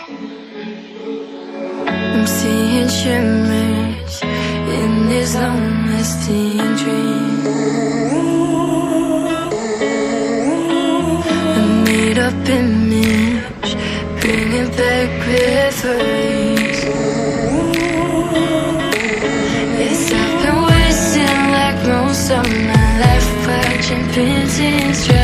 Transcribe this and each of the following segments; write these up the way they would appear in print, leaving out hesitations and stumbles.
I'm seeing shimmers in these long-lasting dreams. A made-up image, bringing back memories. Yes, I've been wasting like most of my life, watching paintings dry.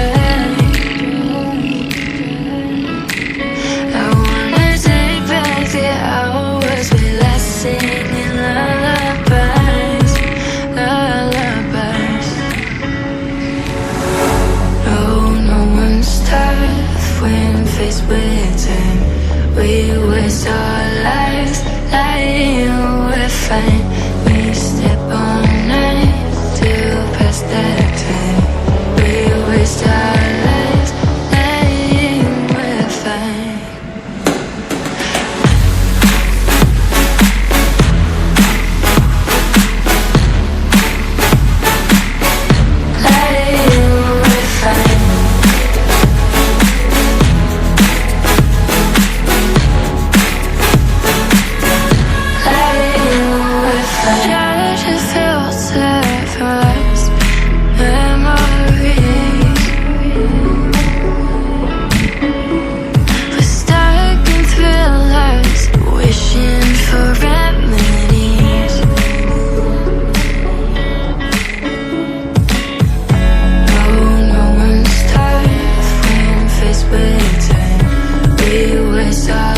I wanna take back the hours we last singing lullabies, lullabies. No one's tough when faced with time. We waste our lives lying we're fine. We step on night to pass that time. We waste our lives lying we're fine. We waste our